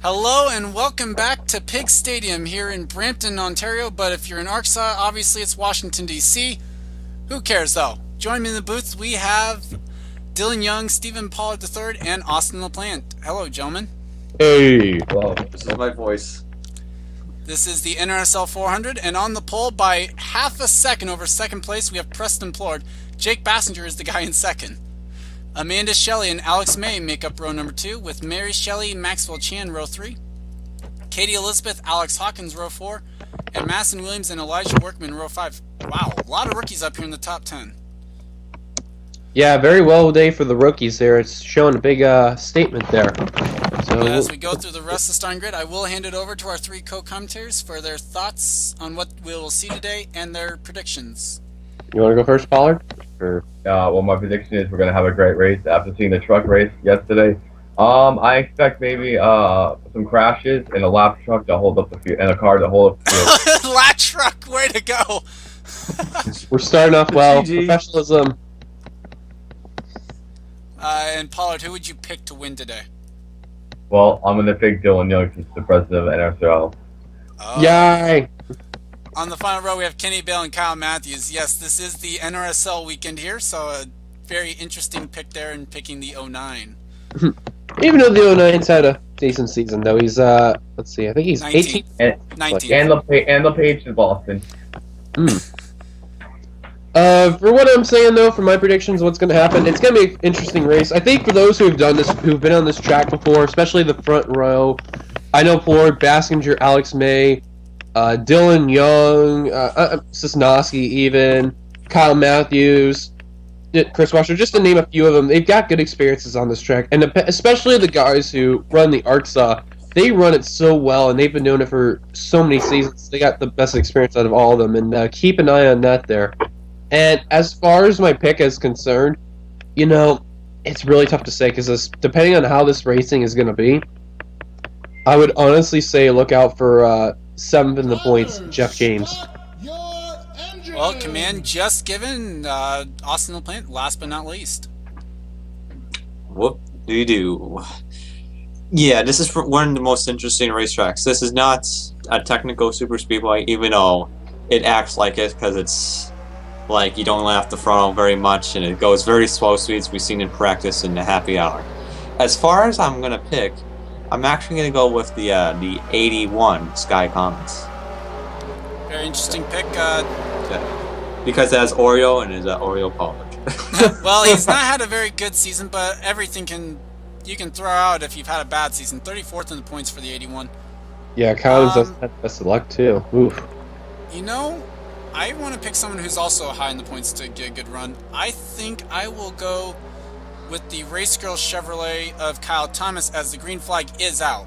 Hello and welcome back to Pig Stadium here in Brampton, Ontario, but if you're in Arkansas, obviously it's Washington, D.C. Who cares, though? Join me in the booth, we have Dillon Young, Stephen Pollard III, and Austin LaPlante. Hello, gentlemen. Hey. Wow, this is my voice. This is the NRSL 400, and on the poll by half a second over second place, we have Preston Plord. Jake Bassinger is the guy in second. Amanda Shelley and Alex May make up row number 2, with Mary Shelley, Maxwell Chan row 3, Katie Elizabeth, Alex Hawkins row 4, and Madison Williams and Elijah Workman row 5. Wow, a lot of rookies up here in the top 10. Yeah, very well day for the rookies there. It's showing a big statement there. So As we go through the rest of the starting grid, I will hand it over to our 3 co-commentators for their thoughts on what we will see today and their predictions. You want to go first, Pollard? Or... Well, my prediction is we're going to have a great race after seeing the truck race yesterday. I expect maybe some crashes and a lap truck to hold up the field, and a car to hold up the field. Lap truck, way to go! We're starting off well. GG. Professionalism. And Pollard, who would you pick to win today? Well, I'm going to pick Dillon Young since the president of NRSL. Oh. Yay! On the final row, we have Kenny Bale and Kyle Matthews. Yes, this is the NRSL weekend here, so a very interesting pick there in picking the 09. Even though the 09's had a decent season, though, he's, let's see, I think he's 18. 19. And LaPage in Boston. For what I'm saying, though, for my predictions, what's going to happen, it's going to be an interesting race. I think for those who've done this, who've been on this track before, especially the front row, I know Plord, Bassinger, Alex May, Dillon Young, Sosnowski even, Kyle Matthews, Chris Washer, just to name a few of them, they've got good experiences on this track. And especially the guys who run the Arkansas, they run it so well, and they've been doing it for so many seasons. They got the best experience out of all of them, and keep an eye on that there. And as far as my pick is concerned, you know, it's really tough to say, because depending on how this racing is going to be, I would honestly say look out for 7th in the points, Jeff James. Well, command just given, Austin LaPlante, last but not least. Whoop do you do? Yeah, this is one of the most interesting racetracks. This is not a technical super speedway, even though it acts like it, because it's like you don't have to throttle very much, and it goes very slow speeds we've seen in practice in the happy hour. As far as I'm gonna pick, I'm actually gonna go with the 81 Sky Comets. Very interesting pick. Because it has Oreo and is Oreo Pollard. Well, he's not had a very good season, but everything you can throw out if you've had a bad season. 34th in the points for the 81. Yeah, Collins doesn't have the best of luck, too. Oof. You know, I want to pick someone who's also high in the points to get a good run. I think I will go with the Race Girl Chevrolet of Kyle Thomas, as the green flag is out.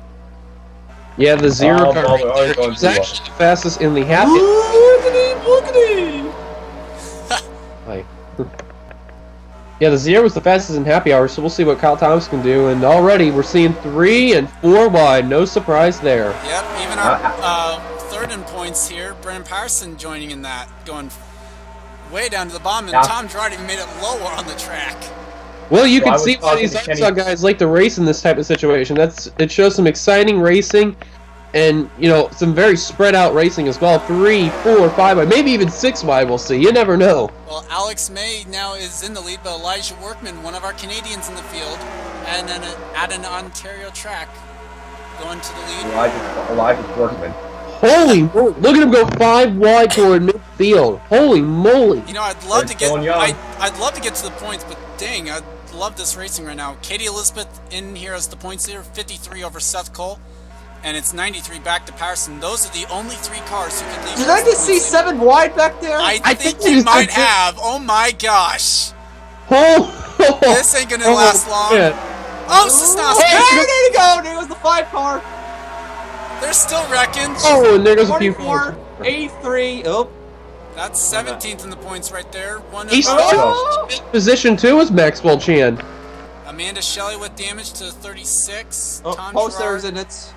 Yeah, the zero car well, right there, he was actually the fastest in the happy. Look at him! Like, yeah, the zero was the fastest in happy hour, so we'll see what Kyle Thomas can do. And already we're seeing 3 and 4 wide. No surprise there. Yep, even our third in points here, Brennan Patterson joining in that, going way down to the bottom, and Tom Girardi even made it lower on the track. Well, you can see why these Arkansas guys like to race in this type of situation. It shows some exciting racing, and you know, some very spread out racing as well. 3, 4, 5 wide, maybe even 6 wide. We'll see. You never know. Well, Alex May now is in the lead, but Elijah Workman, one of our Canadians in the field, and then at an Ontario track, going to the lead. Elijah Workman. Holy moly! Look at him go 5 wide toward midfield. Holy moly! You know, I'd love to get. Dillon Young. I'd love to get to the points, but dang, I love this racing right now. Katie Elizabeth in here as the points leader, 53 over Seth Cole, and it's 93 back to Patterson. Those are the only 3 cars who could lead. Did I just see 7 wide back there? I think you might have. Oh my gosh! Oh, This ain't gonna last long. man. Oh, Sosnowski! There you go! There was the 5 car. They're still wrecking. Oh, and there goes a few. 44, 83. Oh. That's 17th in the points right there. He started in position 2 as Maxwell Chan. Amanda Shelley with damage to 36. Oh, Tom posters Girard. in it.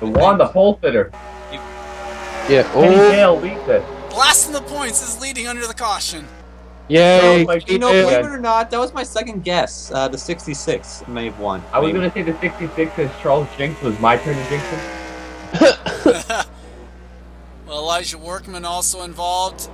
The pole fitter. Yeah. Kenny Oh, Bale leads it. Blasting the points is leading under the caution. Yay! like, You know, Yeah. believe it or not, that was my second guess. The 66 may have won. I was Maybe. gonna say the 66 because Charles Jinx was my turn to jinx him. Well, Elijah Workman also involved.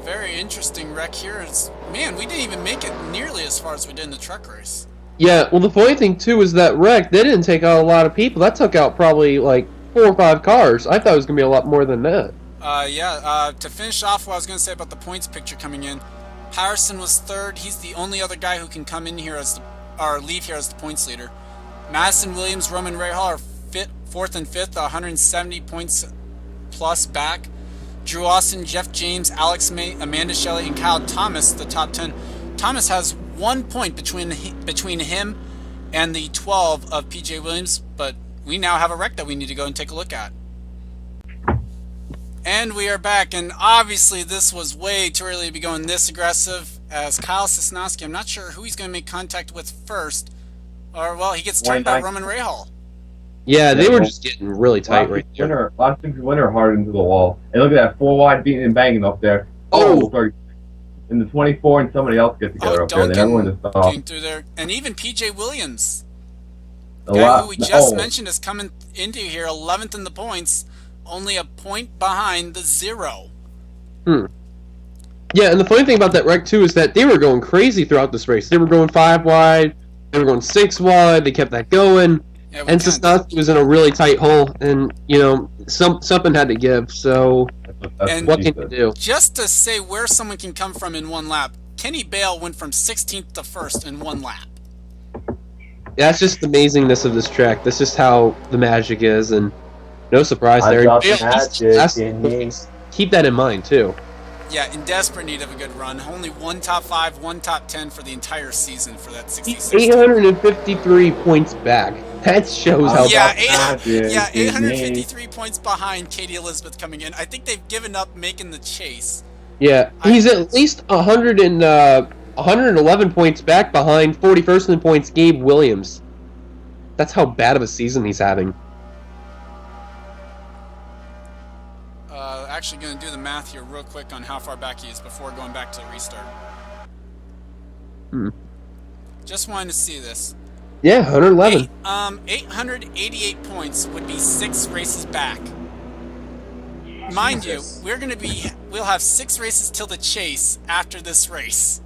Very interesting wreck here. Man, we didn't even make it nearly as far as we did in the truck race. Yeah, well, the funny thing, too, is that wreck, they didn't take out a lot of people. That took out probably, like, 4 or 5 cars. I thought it was going to be a lot more than that. To finish off what I was going to say about the points picture coming in, Harrison was third. He's the only other guy who can come in here or leave here as the points leader. Madison Williams, Roman Rahal are fourth and fifth, 170 points plus back. Drew Austin, Jeff James, Alex May, Amanda Shelley, and Kyle Thomas, the top 10. Thomas has 1 point between him and the 12 of PJ Williams, but we now have a wreck that we need to go and take a look at. And we are back, and obviously this was way too early to be going this aggressive, as Kyle Sosnowski, I'm not sure who he's going to make contact with first, or, well, he gets turned by Roman Rahal. Yeah, they were just getting really tight right there. Last thing's winner hard into the wall. And look at that 4 wide beating and banging up there. Oh! Sorry. And the 24 and somebody else get together up there. Then everyone just stopped. Came through there, and even PJ Williams, the guy who we just mentioned, is coming into here 11th in the points, only a point behind the 0. Yeah, and the funny thing about that wreck, too, is that they were going crazy throughout this race. They were going 5 wide, they were going 6 wide, they kept that going. Yeah, and Sosnowski was in a really tight hole, and, you know, something had to give, so what can you do? Just to say where someone can come from in 1 lap, Kenny Bale went from 16th to 1st in 1 lap. That's just the amazingness of this track. That's just how the magic is, and no surprise there. Keep that in mind, too. Yeah, in desperate need of a good run. Only 1 top 5, 1 top 10 for the entire season for that 66. 853 points back. That shows how bad. 853 points behind Katie Elizabeth coming in. I think they've given up making the chase. Yeah, he's at least 111 points back behind 41st in points Gabe Williams. That's how bad of a season he's having. Actually going to do the math here real quick on how far back he is before going back to the restart. Just wanted to see this. Yeah, 111. 888 points would be 6 races back. Mind you, we'll have 6 races till the chase after this race.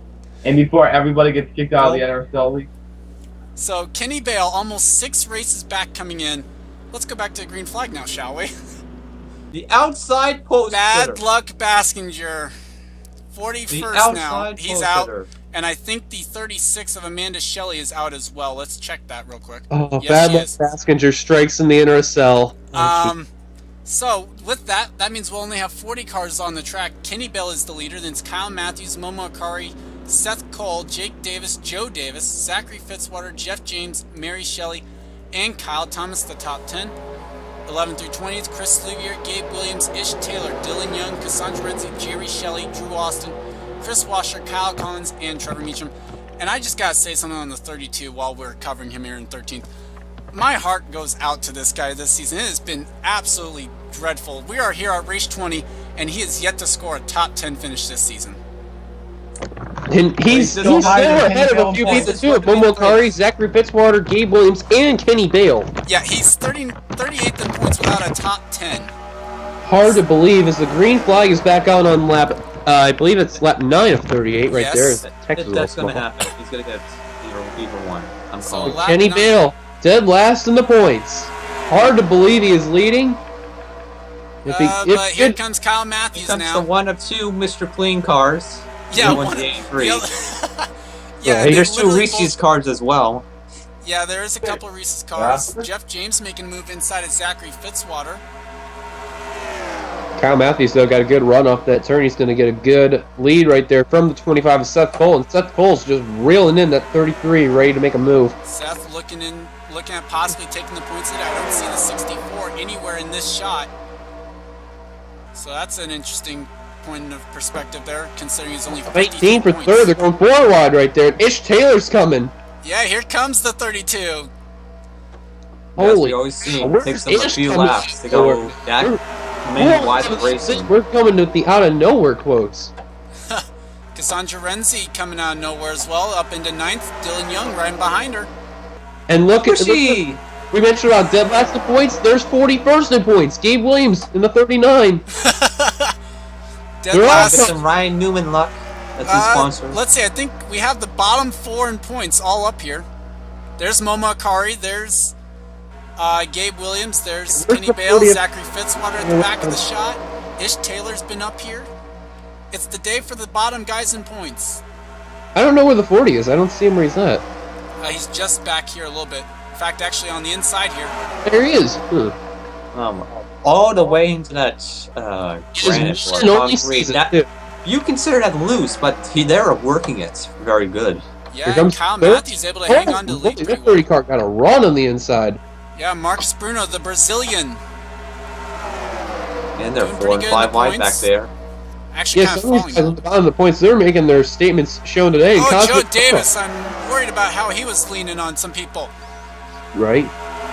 And before everybody gets kicked out of the NRSL league. So Kenny Bale, almost 6 races back coming in. Let's go back to the green flag now, shall we? The outside post Bad luck Baskinger. 41st now. He's out. And I think the 36 of Amanda Shelley is out as well. Let's check that real quick. Oh, yes, bad luck Baskinger strikes in the NRSL. So, with that means we'll only have 40 cars on the track. Kenny Bell is the leader. Then it's Kyle Matthews, Momo Akari, Seth Cole, Jake Davis, Joe Davis, Zachary Fitzwater, Jeff James, Mary Shelley, and Kyle Thomas, the top 10. 11 through 20, Chris Luvier, Gabe Williams, Ish Taylor, Dillon Young, Cassandra Renzi, Jerry Shelley, Drew Austin, Chris Washer, Kyle Collins, and Trevor Meacham. And I just got to say something on the 32 while we're covering him here in 13th. My heart goes out to this guy this season. It has been absolutely dreadful. We are here at race 20, and he has yet to score a top 10 finish this season. And he's still ahead of a few people too. Momo Akari, Zachary Fitzwater, Gabe Williams, and Kenny Bale. Yeah, he's 38th in points without a top 10. Hard to believe as the green flag is back out on lap, I believe it's lap 9 of 38 right there. That's going to happen. He's going to get either one. I'm calling. So Kenny Bale, dead last in the points. Hard to believe he is leading. But here comes Kyle Matthews comes now. The one of 2 Mr. Clean cars. Yeah, one of the 83. Yeah, there's 2 Reese's cars as well. Yeah, there is a couple of Reese's cars. Jeff James making a move inside of Zachary Fitzwater. Kyle Matthews, though, got a good run off that turn. He's going to get a good lead right there from the 25 of Seth Cole. And Seth Cole's just reeling in that 33, ready to make a move. Seth looking at possibly taking the points lead. I don't see the 64 anywhere in this shot. So that's an interesting point of perspective there, considering he's only 18 for points. third. They're going 4 wide right there. And Ish Taylor's coming. Yeah, here comes the 32. Holy! We always see it takes them a few laps to go that many wide racing. We're coming with the out of nowhere quotes. Cassandra Renzi coming out of nowhere as well, up into 9th. Dillon Young right behind her. And look at Pushy! we mentioned about dead last in points. There's 41st in points. Gabe Williams in the 39. Dead They're all last. Get some Ryan Newman luck. That's his sponsor. Let's see, I think we have the bottom 4 in points all up here. There's Momo Akari, there's Gabe Williams, there's Where's Kenny the Bale, 40th? Zachary Fitzwater at the back of the shot. Ish Taylor's been up here. It's the day for the bottom guys in points. I don't know where the 40 is. I don't see him where he's at. He's just back here a little bit. In fact, actually on the inside here. There he is. All the way into that granite Just or an only concrete. season, That, too. you consider that loose, but they're working it very good. Yeah, Here comes Kyle third. Matthews able to hang on to the lead That pretty 30 well. car got a run on the inside. Yeah, Marcus Bruno, the Brazilian. And they're Doing 4 pretty and good 5 in the wide back points. there. Actually Yeah, kind of some of falling these guys now. at the bottom of the points, they're making their statements shown today. Oh, Cosmic Joe Nova, Davis, I'm worried about how he was leaning on some people. right?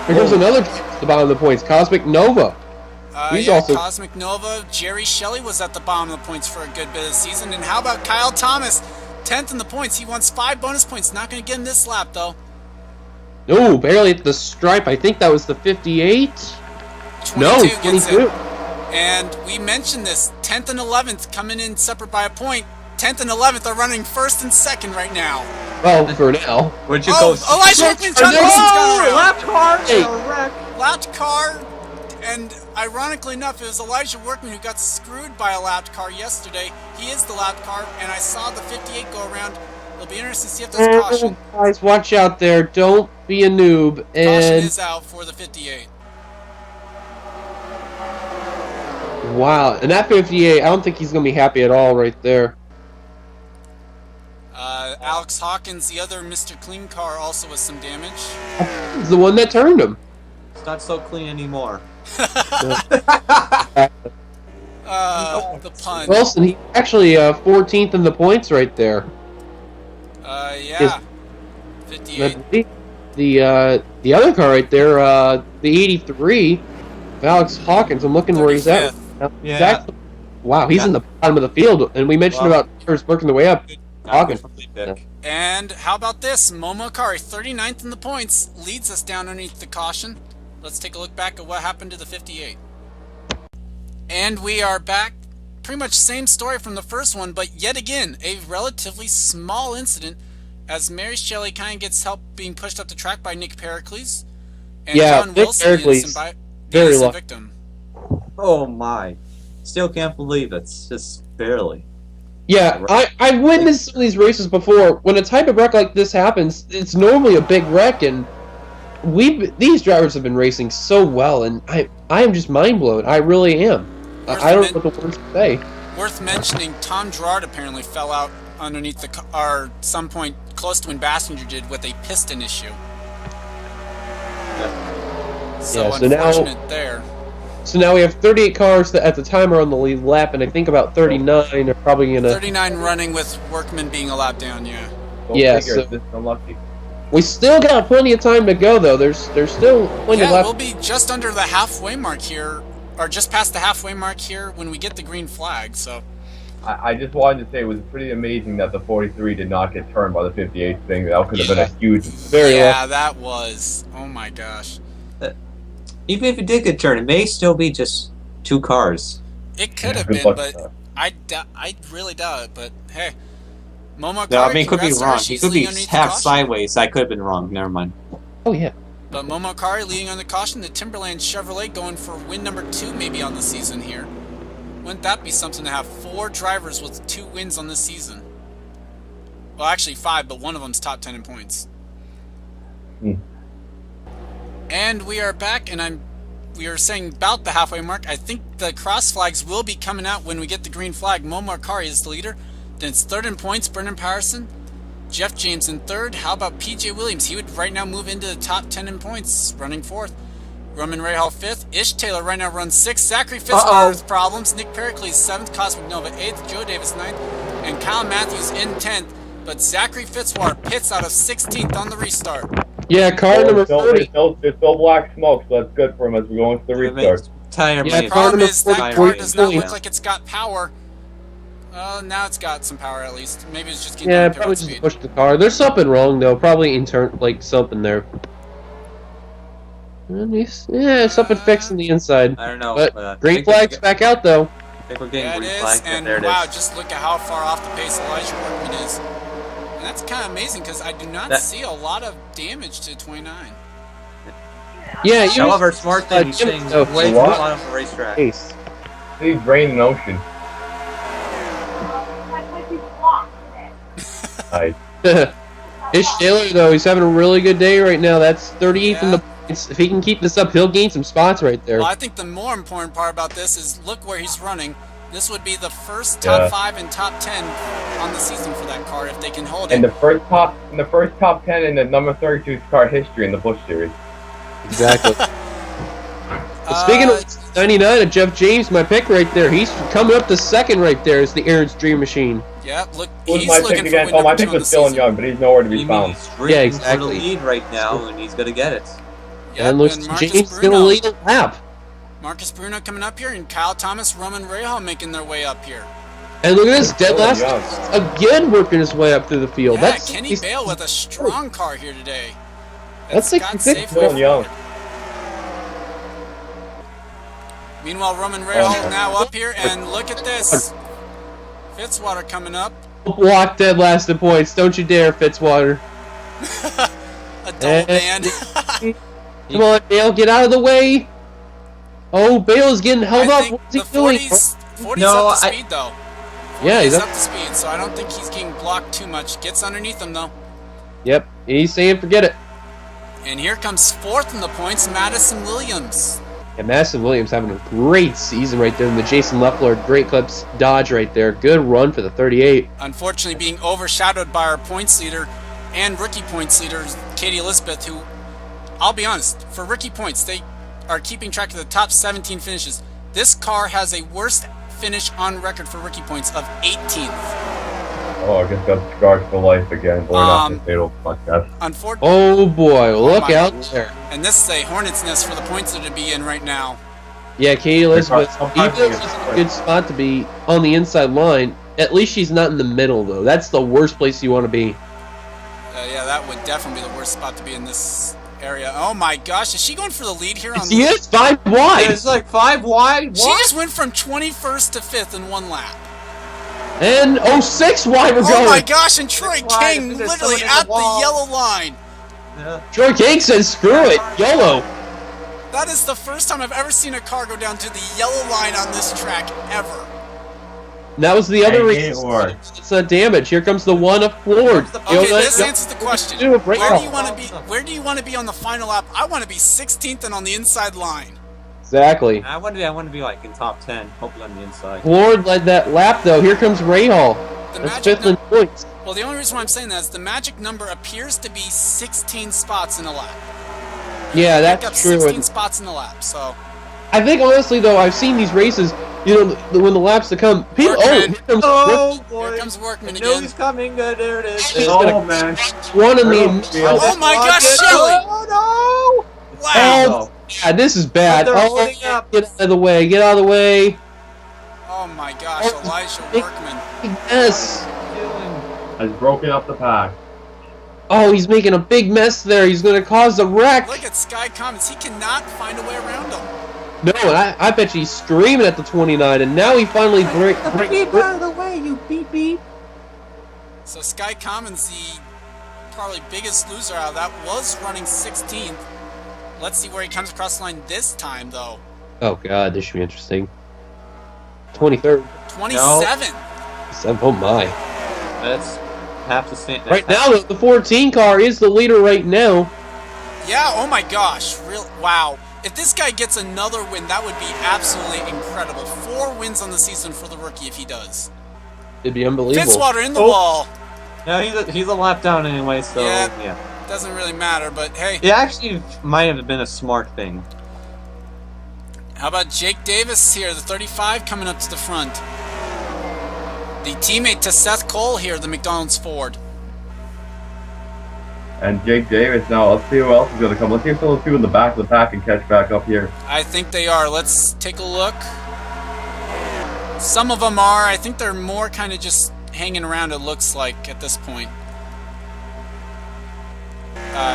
Here comes another at the bottom of the points. Cosmic Nova. He's Yeah, also- Cosmic Nova. Jerry Shelley was at the bottom of the points for a good bit of the season. And how about Kyle Thomas? 10th in the points. He wants 5 bonus points. Not going to get him this lap, though. No, barely at the stripe. I think that was the 58. 22 No, gets 22. it. And we mentioned this. 10th and 11th coming in separate by a point. 10th and 11th are running 1st and 2nd right now. Well, for now. Where'd you Oh, go? Elijah Workman, John Oh, Wilson's gone around. lap car! Hey. Wreck. Lapped car, and ironically enough, it was Elijah Workman who got screwed by a lapped car yesterday. He is the lapped car, and I saw the 58 go around. It'll be interesting to see if there's caution. Guys, watch out there. Don't be a noob. Caution And is out for the 58. wow, and that 58, I don't think he's gonna be happy at all right there. Alex Hawkins, the other Mr. Clean car, also with some damage. He's the one that turned him. It's not so clean anymore. The pun. Wilson, he's actually 14th in the points right there. Yeah. 58. The other car right there, the 83, Alex Hawkins. I'm looking where he's at. 35th. Yeah. Exactly. Wow, he's in the bottom of the field, and we mentioned Wow. about first working the way up. Hawkins. And how about this? Momo Akari, 39th in the points, leads us down underneath the caution. Let's take a look back at what happened to the 58. And we are back. Pretty much same story from the first one, but yet again, a relatively small incident as Mary Shelley kind of gets help being pushed up the track by Nick Pericles. And Yeah, John Nick Wilson, the Pericles, innocent, very innocent lucky. victim. Oh my. Still can't believe it. It's just barely. Yeah, I've witnessed some of these races before. When a type of wreck like this happens, it's normally a big wreck, and these drivers have been racing so well, and I am just mind blown. I really am. I don't know what the words to say. Worth mentioning, Tom Gerard apparently fell out underneath the or some point close to when Bassinger did with a piston issue. So Yeah, so now- unfortunate there. So now we have 38 cars that at the time are on the lead lap, and I think about 39 are probably gonna. 39 running with Workman being a lap down, yeah. Yeah, Figure so- it's this unlucky. We still got plenty of time to go, though. There's still plenty of Yeah, lap. we'll be just under the halfway mark here, or just past the halfway mark here when we get the green flag, so. I just wanted to say it was pretty amazing that the 43 did not get turned by the 58 thing. That could have been a huge. Very yeah, that was. Oh my gosh. Even if it did get turned, it may still be just 2 cars. It could have Good been, luck but with that. I really doubt it, but hey. Momo No, I Akari, mean, it could be congrats to her. wrong. It She's could be leading underneath the half caution. sideways. I could have been wrong. Never mind. Oh yeah. But Momo Akari leading on the caution, the Timberland Chevrolet going for win number 2 maybe on the season here. Wouldn't that be something to have 4 drivers with 2 wins on this season? Well, actually 5, but one of them's top 10 in points. And we are back, and we are saying about the halfway mark. I think the cross flags will be coming out when we get the green flag. Momo Akari is the leader. Then it's 3rd in points, Brendan Patterson. Jeff James in 3rd. How about PJ Williams? He would right now move into the top 10 in points, running 4th. Roman Rahal 5th. Ish Taylor right now runs 6th. Zachary Fitzwater with problems. Nick Pericles 7th. Cosmic Nova 8th. Joe Davis 9th. And Kyle Matthews in 10th. But Zachary Fitzwater pits out of 16th on the restart. Yeah, car number 30. It's still black smoke, so that's good for him as we go into the restart. Tire Yeah, may- car Problem number is that 40, car does not 40. look like it's got power. Now it's got some power at least. Maybe it's just getting Yeah, down to probably pivot just speed. push the car. There's something wrong though. Probably like something there. Yeah, something fixed on the inside. I don't know. But I green think we're flag's get- back out though. I think we're getting Yeah, it green is. flag. And There it wow, is. just look at how far off the pace Elijah Workman is. And that's kind of amazing because I do not see a lot of damage to 29. Yeah, you However, smart thing, he's staying so way too what? long off the racetrack. Ace. He's draining the ocean. Nice. Ish Taylor though, he's having a really good day right now. That's 38th in the points. If he can keep this up, he'll gain some spots right there. Well, I think the more important part about this is look where he's running. This would be the first top 5 and top 10 on the season for that car if they can hold And it. the first top 10 in the number 32 car history in the Busch Series. Exactly. Speaking of 99 of Jeff James, my pick right there. He's coming up to second right there. Is the Aaron's Dream Machine. Yeah, look, Who's he's my looking pick for again? win Oh, my number 2 pick on the was Dillon season. Young, but he's nowhere to be He's found. streaking for exactly. the lead right now, and he's gonna get it. Yeah, And looks and like Marcus James gonna Bruno. lead a lap. Marcus Bruno coming up here, and Kyle Thomas, Roman Rahal making their way up here. And look at this, dead Dillon last Young. again working his way up through the field. Yeah, That's Kenny Bale with a strong car here today. That's like got the safe Dillon forward. Young. Meanwhile, Roman Rahal now up here, and look at this. Fitzwater coming up. block dead last in points. Don't you dare, Fitzwater. A double ban. Come on, Bale, get out of the way. Oh, Bale's getting held I up. think What's he the doing? 40's No, up to I- speed, though. Yeah, he's He's up. up to speed, so I don't think he's getting blocked too much. Gets underneath him, though. Yep, he's saying forget it. And here comes 4th in the points, Madison Williams. And Madison Williams having a great season right there in the Jason Leffler Great Clips Dodge right there. Good run for the 38. Unfortunately, being overshadowed by our points leader and rookie points leader, Katie Elizabeth, who, I'll be honest, for rookie points, they are keeping track of the top 17 finishes. This car has a worst finish on record for rookie points of 18th. Oh, I guess that's scars for life again. Boy, not the fatal podcast. Unfortunately, Oh boy, look my out God. there. and this is a hornet's nest for the points leader to be in right now. Yeah, Katie Elizabeth, Sometimes even though you she's get in a good spot to be on the inside line, at least she's not in the middle, though. That's the worst place you want to be. Yeah, that would definitely be the worst spot to be in this area. Oh my gosh, is she going for the lead here on She is 5 wide. It's like 5 wide. She What? just went from 21st to 5th in one lap. And 6 wide we're Oh going. my gosh, and Troy wide. King There's literally someone in at the wall. the yellow line. Yeah. Troy King says screw it. YOLO. That is the first time I've ever seen a car go down to the yellow line on this track, ever. And that was the other Hey, reason. Gaylord. It's damage. Here comes the one up forward. Okay, this answers the question. Do a break Where do off. you want to be? Where do you want to be on the final lap? I want to be 16th and on the inside line. Exactly. I want to be like in top 10, hopefully on the inside. Lord led that lap, though. Here comes Ray Hall. The That's magic 5th in points. Well, the only reason why I'm saying that is the magic number appears to be 16 spots in a lap. Yeah, Pick up that's true. 16 And spots in the lap, so I think, honestly, though, I've seen these races, when the laps to come, people, Workman. here comes Oh boy! here comes Workman I know again. he's coming. There it is. He's Oh, gonna- man. one in Real the... field. Oh my gosh, Oh, Shelley! Oh Wow! Oh, yeah, this is bad. They're Oh, holding up. get out of the way. Get out of the way. Oh my gosh, Elijah Workman. Yes. Has broken up the pack. Oh, he's making a big mess there. He's going to cause a wreck. Look at Sky Commons. He cannot find a way around him. No, and I bet you he's screaming at the 29, and now he finally breaks. Beep out of the way, you beep beep. So Sky Commons, the probably biggest loser out of that, was running 16th. Let's see where he comes across the line this time, though. Oh, God, this should be interesting. 23rd. 27. Oh, my. That's half the stand. Right now, the 14 car is the leader right now. Yeah, oh my gosh. Wow. If this guy gets another win, that would be absolutely incredible. 4 wins on the season for the rookie if he does. It'd be unbelievable. Fitzwater in the wall. No, he's a lap down anyway, so Yeah. yeah. Doesn't really matter, but hey. It actually might have been a smart thing. How about Jake Davis here, the 35 coming up to the front. The teammate to Seth Cole here, the McDonald's Ford. And Jake Davis now. Let's see who else is going to come. Let's see if those two in the back of the pack can catch back up here. I think they are. Let's take a look. Some of them are. I think they're more kind of just hanging around, it looks like, at this point.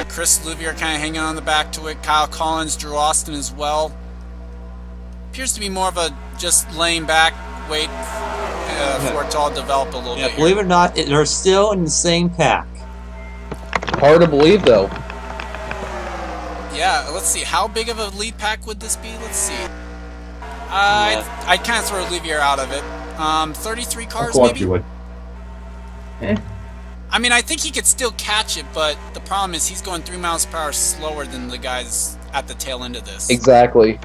Chris Louvier kind of hanging on the back to it. Kyle Collins, Drew Austin as well. Appears to be more of a just laying back, wait for it to all develop a little bit. Believe it or not, they're still in the same pack. Hard to believe, though. Yeah, let's see. How big of a lead pack would this be? Let's see. I'd kind of throw Louvier out of it. 33 cars, Of course maybe? you would. I mean, I think he could still catch it, but the problem is he's going 3 miles per hour slower than the guys at the tail end of this. Exactly.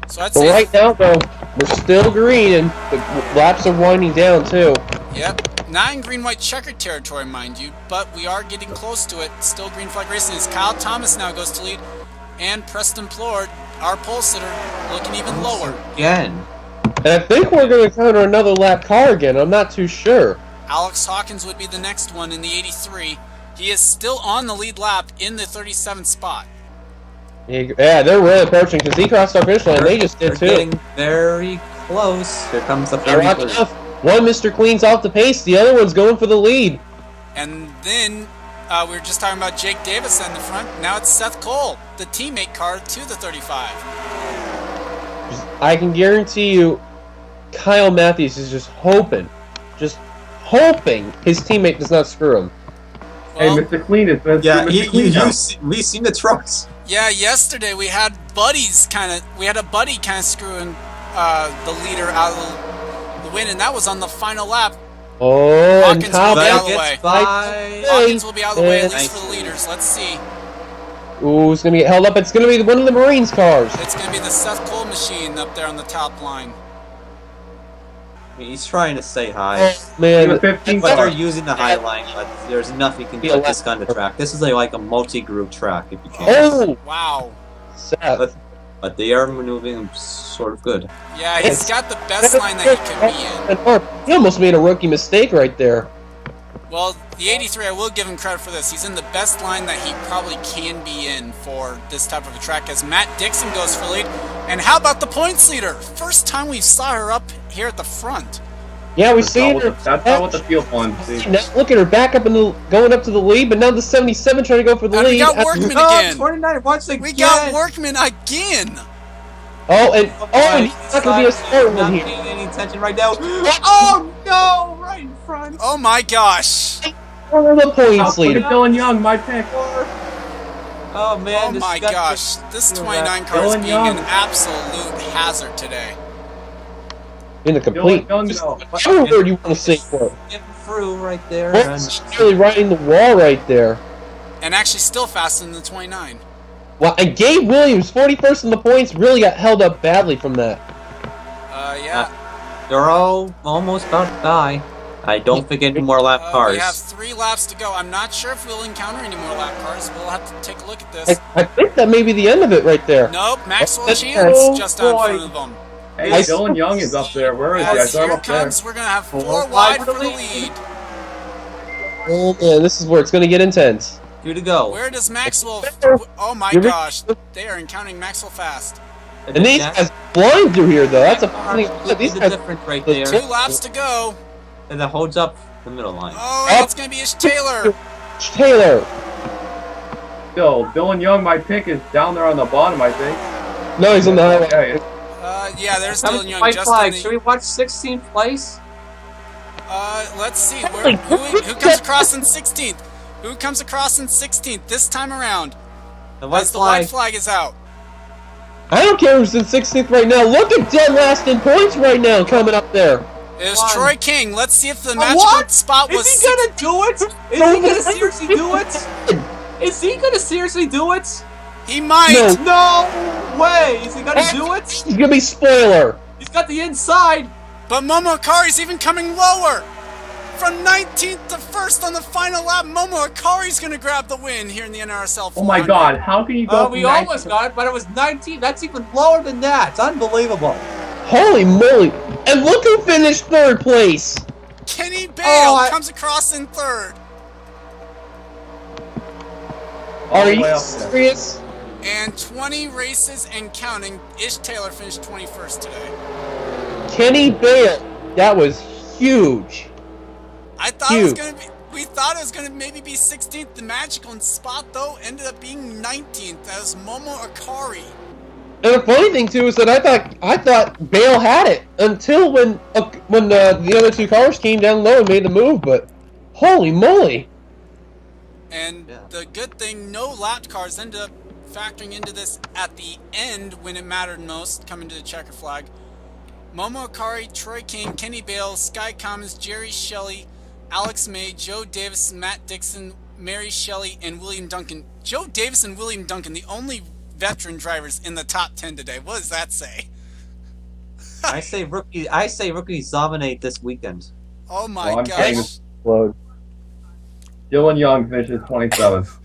So I'd But say, right now, though, we're still green, and the laps are winding down, too. yep, not in green-white checkered territory, mind you, but we are getting close to it. Still green flag racing as Kyle Thomas now goes to lead, and Preston Plord, our pole sitter, looking even lower. Again. And I think we're going to encounter another lap car again. I'm not too sure. Alex Hawkins would be the next one in the 83. He is still on the lead lap in the 37th spot. Yeah, they're really approaching because he crossed our finish line. And they just did, too. They're getting very close. Here comes the They're not 33. enough. One Mr. Queen's off the pace. The other one's going for the lead. And then we were just talking about Jake Davis in the front. Now it's Seth Cole, the teammate car to the 35. I can guarantee you, Kyle Matthews is just hoping his teammate does not screw him. Well, Hey, Mr. Clean is Yeah, Mr. Clean now. we've seen the trucks. yeah, yesterday we had a buddy kind of screwing the leader out of the win, and that was on the final lap. Oh, and Hawkins Kyle will be out of the Gets way. by. Hawkins will be out of the way, at Nice. least for the leaders. Let's see. Ooh, it's going to get held up. It's going to be one of the Marines' cars. It's going to be the Seth Cole machine up there on the top line. He's trying to say hi. Oh, man. The 15 But they're car. using the high line, but there's nothing you can do with this kind of track. This is like a multi-group track, if you can. Oh, Wow. Seth. But they are maneuvering sort of good. Yeah, he's got the best line that he could be in. He almost made a rookie mistake right there. Well, the 83, I will give him credit for this. He's in the best line that he probably can be in for this type of a track as Matt Dixon goes for lead. And how about the points leader? First time we saw her up here at the front. Yeah, we see her. That's not what the field wants. See. Now look at her back up going up to the lead, but now the 77 trying to go for the And lead. we got Workman Oh, again. 29 once again. We got Workman again. And he's not going to be a smart one Not here. paying any attention right now. Oh no! Right in front. Oh my gosh. For the points Look leader. at Dillon Young, my pick. Oh man! Oh this my got- gosh. This 29 car is Dillon being Young. an absolute hazard today. In the complete. Dillon Young, Just no. whatever word you want to say for it. Getting through right there. Workman's really riding the wall right there. And actually still faster than the 29. Well, and Gabe Williams, 41st in the points, really got held up badly from that. Yeah. They're all almost about to die. I don't think any more lap cars. We have 3 laps to go. I'm not sure if we'll encounter any more lap cars. We'll have to take a look at this. I think that may be the end of it right there. Nope, Maxwell That's- Chance oh, just on boy. front of them. Hey, Dillon Young is up there. Where is he? I As saw him here up there. comes, we're going to have 4 4 wide wide for for the the lead. Oh man, this is where it's going to get intense. 2 to go. Where does Maxwell... Oh my You're- gosh, they are encountering Maxwell fast. And these guys blind through here, though. That's a funny. These the guys. difference right the there. 2 laps to go. And that holds up the middle line. Oh, it's going to be Ish Taylor. Taylor. Still, Dillon Young, my pick, is down there on the bottom, I think. No, he's on the highway. Yeah, Yeah, there's That was Dillon Young white just flag. in Should the... we watch 16th place? Let's see. Who comes across in 16th? Who comes across in 16th this time around? The white As the white flag. flag is out. I don't care who's in 16th right now. Look at dead last in points right now coming up there. It is One. Troy King. Let's see if the magical What? spot was... Is he gonna do it? Is he gonna seriously do it? Is he gonna seriously do it? He might. No. No way! Is he gonna do it? He's gonna be spoiler. He's got the inside. But Momo Akari's even coming lower. From 19th to 1st on the final lap, Momo Akari's going to grab the win here in the NRSL 400. Oh my God! How can you go? Oh, from we 19 almost got it, but it was 19. That's even lower than that. It's unbelievable. Holy moly! And look who finished third place. Kenny Bale Oh, comes across in 3rd. Are the way you up there. serious? And 20 races and counting, Ish Taylor finished 21st today. Kenny Bale. That was huge. I thought it was gonna be. We thought it was gonna maybe be 16th. The magical spot though ended up being 19th. That was Momo Akari. And the funny thing too is that I thought Bale had it until when the other two cars came down low and made the move. But holy moly! And the good thing, no lap cars ended up factoring into this at the end when it mattered most, coming to the checker flag. Momo Akari, Troy King, Kenny Bale, Sky Commons, Jerry Shelley, Alex May, Joe Davis, Matt Dixon, Mary Shelley, and William Duncan. Joe Davis and William Duncan, the only veteran drivers in the top 10 today. What does that say? I say rookies dominate this weekend. Oh my I'm saying gosh. explode. Dillon Young finishes 27th.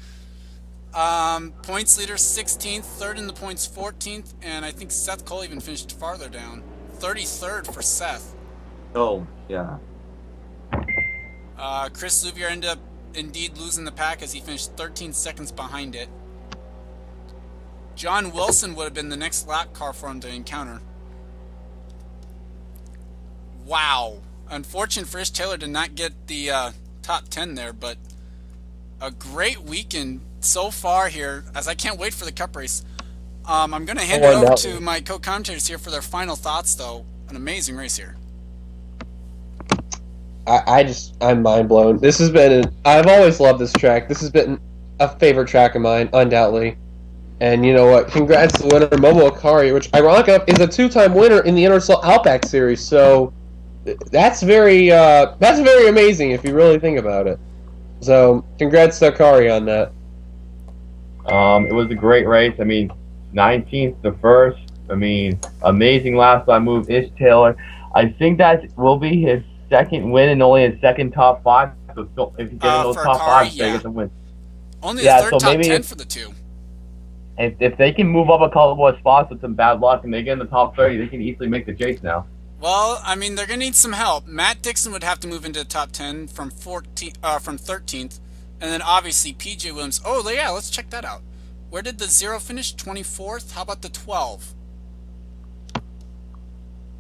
Points leader 16th, third in the points 14th, and I think Seth Cole even finished farther down. 33rd for Seth. Oh, yeah. Chris Louvier ended up indeed losing the pack as he finished 13 seconds behind it. John Wilson would have been the next lap car for him to encounter. Wow. Unfortunate for Ish Taylor to not get the top 10 there, but a great weekend so far here, as I can't wait for the cup race. I'm going to hand it over to my co-commentators here for their final thoughts, though. An amazing race here. I'm mind blown. This has been I've always loved this track. This has been a favorite track of mine, undoubtedly. And you know what? Congrats to the winner, Momo Akari, which, ironically enough, is a two-time winner in the NRSL Outback Series. So that's very amazing if you really think about it. So congrats to Akari on that. It was a great race. I mean, 19th to first. I mean, amazing last lap move, Ish Taylor. I think that will be his second win and only his second top 5. So if you get in those top Akari, 5, they get the win. Only the third top 10 for the two. If they can move up a couple more spots with some bad luck and they get in the top 30, they can easily make the chase now. Well, I mean, they're going to need some help. Matt Dixon would have to move into the top 10 from 13th. And then, obviously, PJ Williams. Oh, yeah, let's check that out. Where did the 0 finish? 24th? How about the 12?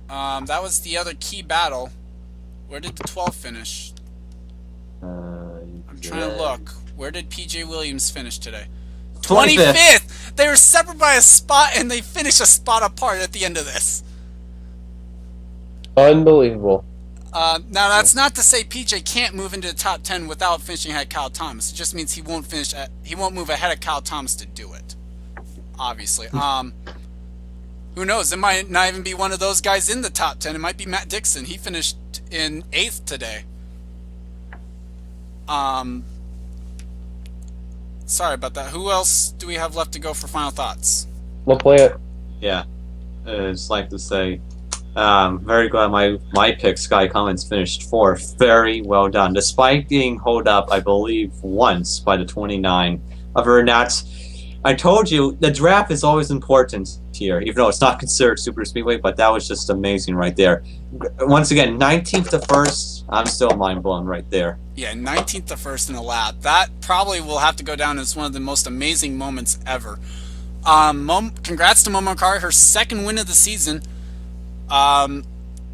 That was the other key battle. Where did the 12 finish? I'm trying to look. Where did PJ Williams finish today? 25th! They were separate by a spot, and they finished a spot apart at the end of this. Unbelievable. Now, that's not to say PJ can't move into the top 10 without finishing ahead of Kyle Thomas. It just means he won't move ahead of Kyle Thomas to do it. Obviously. Who knows? It might not even be one of those guys in the top 10. It might be Matt Dixon. He finished in 8th today. Sorry about that. Who else do we have left to go for final thoughts? LaPlante. Yeah. It's like to say, very glad my pick, Sky Cummins, finished 4th. Very well done. Despite being held up, I believe, once by the 29. Other than that, I told you, the draft is always important here, even though it's not considered super speedway, but that was just amazing right there. Once again, 19th to 1st, I'm still mind blown right there. Yeah, 19th to 1st in a lap. That probably will have to go down as one of the most amazing moments ever. Congrats to Momo Akari, her second win of the season.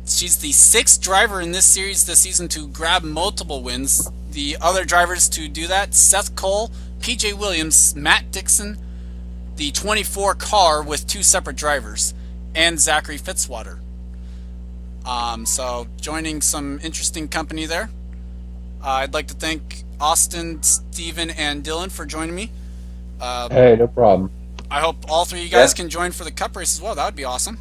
She's the 6th driver in this series this season to grab multiple wins. The other drivers to do that, Seth Cole, PJ Williams, Matt Dixon, the 24 car with 2 separate drivers, and Zachary Fitzwater. So joining some interesting company there. I'd like to thank Austin, Steven, and Dylan for joining me. Hey, no problem. I hope all 3 of you guys can join for the cup race as well. That would be awesome.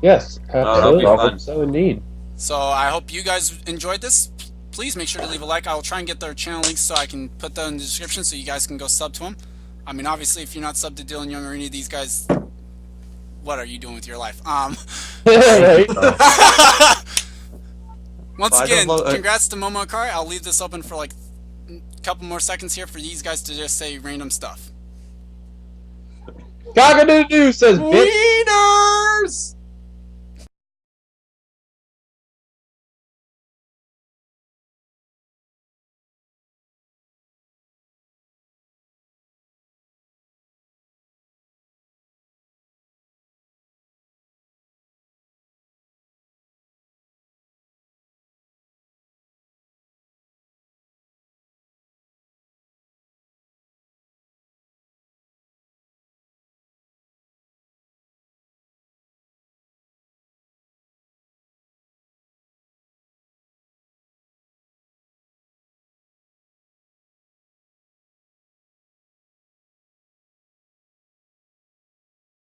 Yes, absolutely. Fun. So indeed. So I hope you guys enjoyed this. Please make sure to leave a like. I will try and get their channel links so I can put that in the description so you guys can go sub to them. I mean, obviously, if you're not subbed to Dillon Young or any of these guys, what are you doing with your life? Right. Once again, congrats to Momo Akari. I'll leave this open for like a couple more seconds here for these guys to just say random stuff. Cock-a-doodle-doo says bitch.